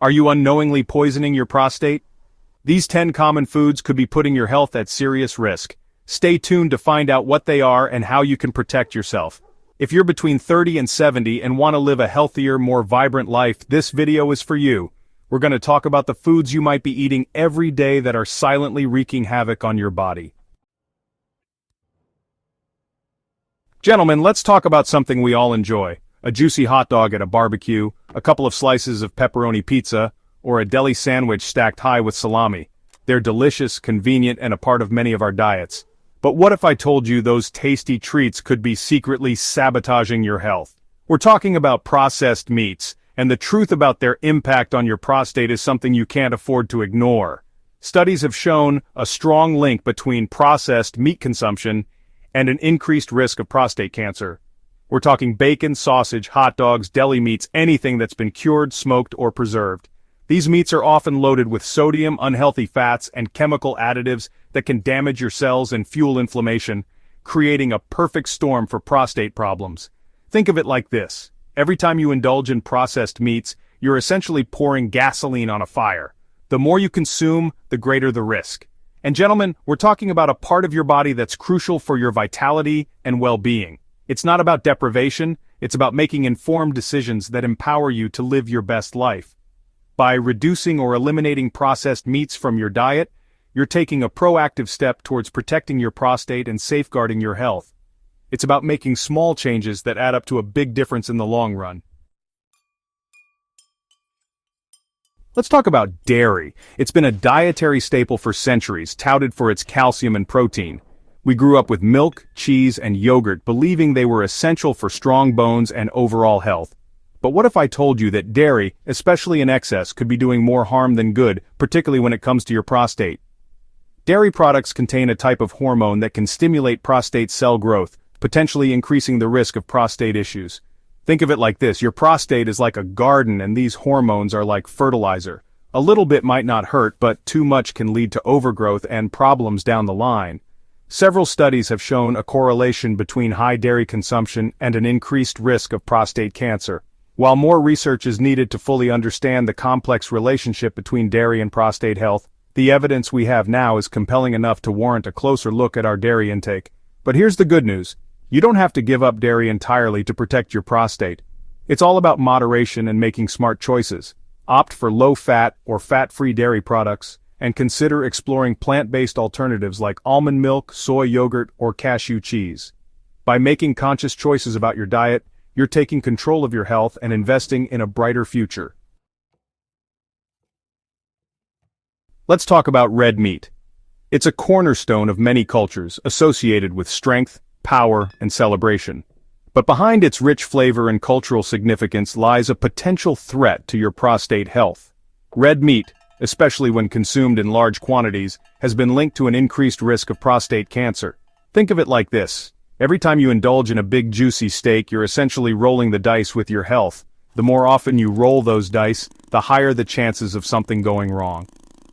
Are you unknowingly poisoning your prostate? These 10 common foods could be putting your health at serious risk. Stay tuned to find out what they are and how you can protect yourself. If you're between 30 and 70 and want to live a healthier, more vibrant life, this video is for you. We're going to talk about the foods you might be eating every day that are silently wreaking havoc on your body. Gentlemen, let's talk about something we all enjoy. A juicy hot dog at a barbecue, a couple of slices of pepperoni pizza, or a deli sandwich stacked high with salami. They're delicious, convenient, and a part of many of our diets. But what if I told you those tasty treats could be secretly sabotaging your health? We're talking about processed meats, and the truth about their impact on your prostate is something you can't afford to ignore. Studies have shown a strong link between processed meat consumption and an increased risk of prostate cancer. We're talking bacon, sausage, hot dogs, deli meats, anything that's been cured, smoked, or preserved. These meats are often loaded with sodium, unhealthy fats, and chemical additives that can damage your cells and fuel inflammation, creating a perfect storm for prostate problems. Think of it like this. Every time you indulge in processed meats, you're essentially pouring gasoline on a fire. The more you consume, the greater the risk. And gentlemen, we're talking about a part of your body that's crucial for your vitality and well-being. It's not about deprivation, it's about making informed decisions that empower you to live your best life. By reducing or eliminating processed meats from your diet, you're taking a proactive step towards protecting your prostate and safeguarding your health. It's about making small changes that add up to a big difference in the long run. Let's talk about dairy. It's been a dietary staple for centuries, touted for its calcium and protein. We grew up with milk, cheese, and yogurt, believing they were essential for strong bones and overall health. But what if I told you that dairy, especially in excess, could be doing more harm than good, particularly when it comes to your prostate? Dairy products contain a type of hormone that can stimulate prostate cell growth, potentially increasing the risk of prostate issues. Think of it like this: your prostate is like a garden and these hormones are like fertilizer. A little bit might not hurt, but too much can lead to overgrowth and problems down the line. Several studies have shown a correlation between high dairy consumption and an increased risk of prostate cancer. While more research is needed to fully understand the complex relationship between dairy and prostate health, the evidence we have now is compelling enough to warrant a closer look at our dairy intake. But here's the good news. You don't have to give up dairy entirely to protect your prostate. It's all about moderation and making smart choices. Opt for low-fat or fat-free dairy products, and consider exploring plant-based alternatives like almond milk, soy yogurt, or cashew cheese. By making conscious choices about your diet, you're taking control of your health and investing in a brighter future. Let's talk about red meat. It's a cornerstone of many cultures, associated with strength, power, and celebration. But behind its rich flavor and cultural significance lies a potential threat to your prostate health. Red meat, especially when consumed in large quantities, has been linked to an increased risk of prostate cancer. Think of it like this. Every time you indulge in a big juicy steak, you're essentially rolling the dice with your health. The more often you roll those dice, the higher the chances of something going wrong.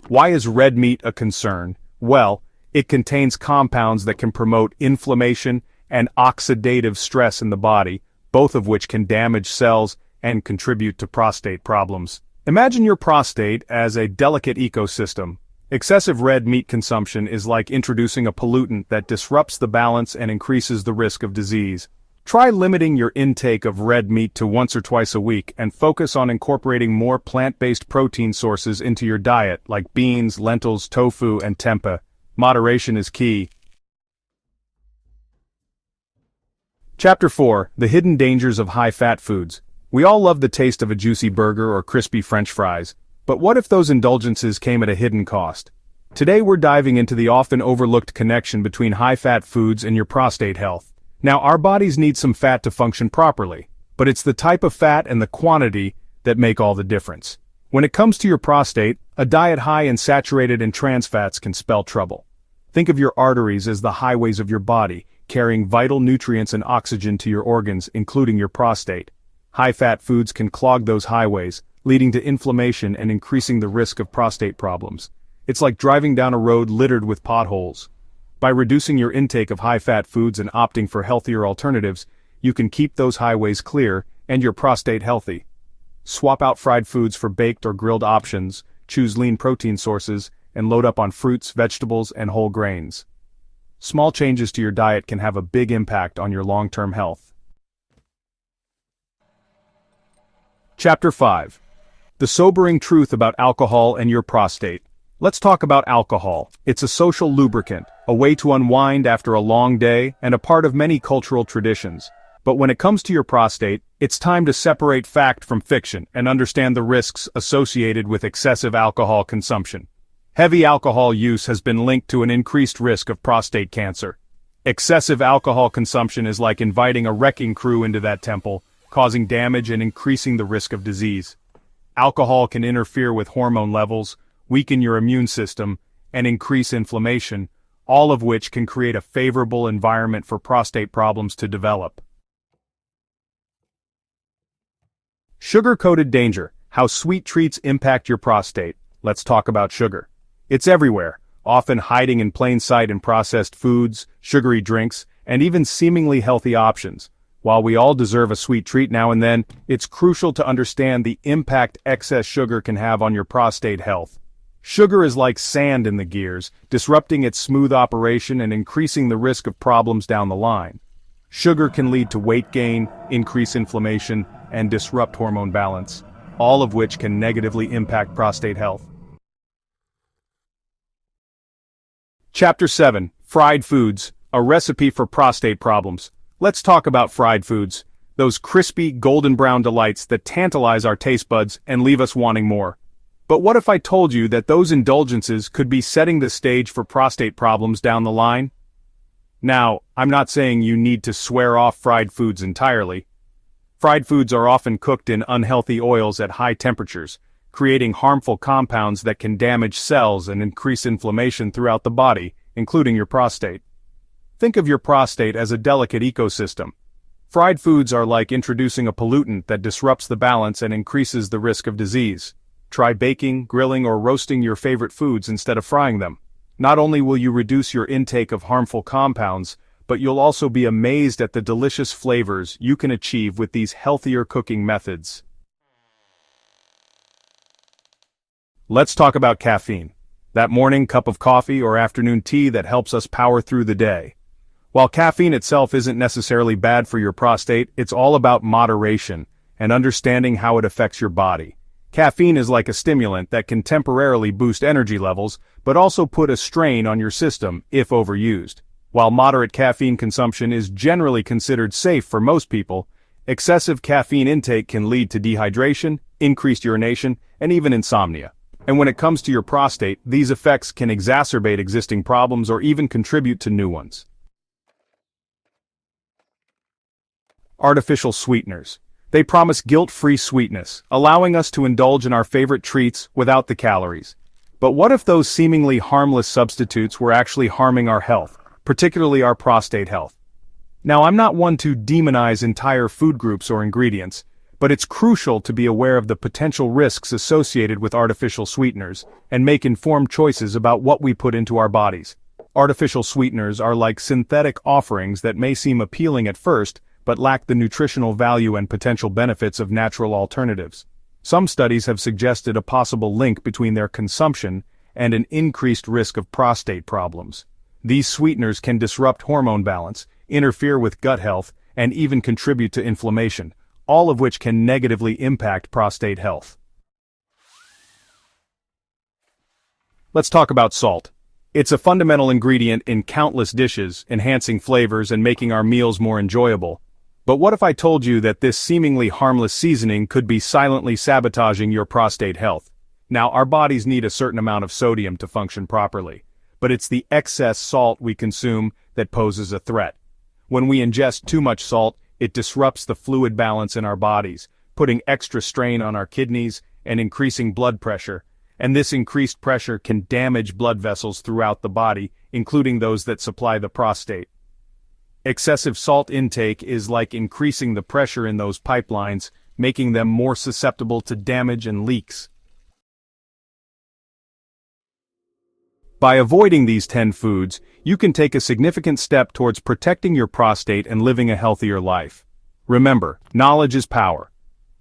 Why is red meat a concern? Well, it contains compounds that can promote inflammation and oxidative stress in the body, both of which can damage cells and contribute to prostate problems. Imagine your prostate as a delicate ecosystem. Excessive red meat consumption is like introducing a pollutant that disrupts the balance and increases the risk of disease. Try limiting your intake of red meat to once or twice a week and focus on incorporating more plant-based protein sources into your diet like beans, lentils, tofu, and tempeh. Moderation is key. Chapter 4: The Hidden Dangers of High-Fat Foods. We all love the taste of a juicy burger or crispy French fries, but what if those indulgences came at a hidden cost? Today we're diving into the often overlooked connection between high-fat foods and your prostate health. Now, our bodies need some fat to function properly, but it's the type of fat and the quantity that make all the difference. When it comes to your prostate, a diet high in saturated and trans fats can spell trouble. Think of your arteries as the highways of your body, carrying vital nutrients and oxygen to your organs, including your prostate. High-fat foods can clog those highways, leading to inflammation and increasing the risk of prostate problems. It's like driving down a road littered with potholes. By reducing your intake of high-fat foods and opting for healthier alternatives, you can keep those highways clear and your prostate healthy. Swap out fried foods for baked or grilled options, choose lean protein sources, and load up on fruits, vegetables, and whole grains. Small changes to your diet can have a big impact on your long-term health. Chapter 5. The sobering truth about alcohol and your prostate. Let's talk about alcohol. It's a social lubricant, a way to unwind after a long day, and a part of many cultural traditions. But when it comes to your prostate, it's time to separate fact from fiction and understand the risks associated with excessive alcohol consumption. Heavy alcohol use has been linked to an increased risk of prostate cancer. Excessive alcohol consumption is like inviting a wrecking crew into that temple, causing damage and increasing the risk of disease. Alcohol can interfere with hormone levels, weaken your immune system, and increase inflammation, all of which can create a favorable environment for prostate problems to develop. Sugar-coated danger, how sweet treats impact your prostate. Let's talk about sugar. It's everywhere, often hiding in plain sight in processed foods, sugary drinks, and even seemingly healthy options. While we all deserve a sweet treat now and then, it's crucial to understand the impact excess sugar can have on your prostate health. Sugar is like sand in the gears, disrupting its smooth operation and increasing the risk of problems down the line. Sugar can lead to weight gain, increase inflammation, and disrupt hormone balance, all of which can negatively impact prostate health. Chapter 7. Fried Foods, a recipe for prostate problems. Let's talk about fried foods, those crispy, golden brown delights that tantalize our taste buds and leave us wanting more. But what if I told you that those indulgences could be setting the stage for prostate problems down the line? Now, I'm not saying you need to swear off fried foods entirely. Fried foods are often cooked in unhealthy oils at high temperatures, creating harmful compounds that can damage cells and increase inflammation throughout the body, including your prostate. Think of your prostate as a delicate ecosystem. Fried foods are like introducing a pollutant that disrupts the balance and increases the risk of disease. Try baking, grilling, or roasting your favorite foods instead of frying them. Not only will you reduce your intake of harmful compounds, but you'll also be amazed at the delicious flavors you can achieve with these healthier cooking methods. Let's talk about caffeine. That morning cup of coffee or afternoon tea that helps us power through the day. While caffeine itself isn't necessarily bad for your prostate, it's all about moderation and understanding how it affects your body. Caffeine is like a stimulant that can temporarily boost energy levels, but also put a strain on your system if overused. While moderate caffeine consumption is generally considered safe for most people, excessive caffeine intake can lead to dehydration, increased urination, and even insomnia. And when it comes to your prostate, these effects can exacerbate existing problems or even contribute to new ones. Artificial sweeteners. They promise guilt-free sweetness, allowing us to indulge in our favorite treats without the calories. But what if those seemingly harmless substitutes were actually harming our health, particularly our prostate health? Now, I'm not one to demonize entire food groups or ingredients, but it's crucial to be aware of the potential risks associated with artificial sweeteners and make informed choices about what we put into our bodies. Artificial sweeteners are like synthetic offerings that may seem appealing at first, but lack the nutritional value and potential benefits of natural alternatives. Some studies have suggested a possible link between their consumption and an increased risk of prostate problems. These sweeteners can disrupt hormone balance, interfere with gut health, and even contribute to inflammation, all of which can negatively impact prostate health. Let's talk about salt. It's a fundamental ingredient in countless dishes, enhancing flavors and making our meals more enjoyable. But what if I told you that this seemingly harmless seasoning could be silently sabotaging your prostate health? Now, our bodies need a certain amount of sodium to function properly, but it's the excess salt we consume that poses a threat. When we ingest too much salt, it disrupts the fluid balance in our bodies, putting extra strain on our kidneys and increasing blood pressure. And this increased pressure can damage blood vessels throughout the body, including those that supply the prostate. Excessive salt intake is like increasing the pressure in those pipelines, making them more susceptible to damage and leaks. By avoiding these 10 foods, you can take a significant step towards protecting your prostate and living a healthier life. Remember, knowledge is power.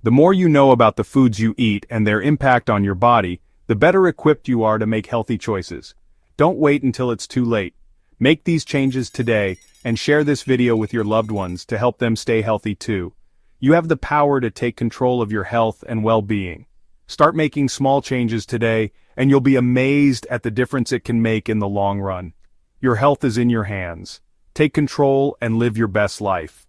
The more you know about the foods you eat and their impact on your body, the better equipped you are to make healthy choices. Don't wait until it's too late. Make these changes today and share this video with your loved ones to help them stay healthy too. You have the power to take control of your health and well-being. Start making small changes today, and you'll be amazed at the difference it can make in the long run. Your health is in your hands. Take control and live your best life.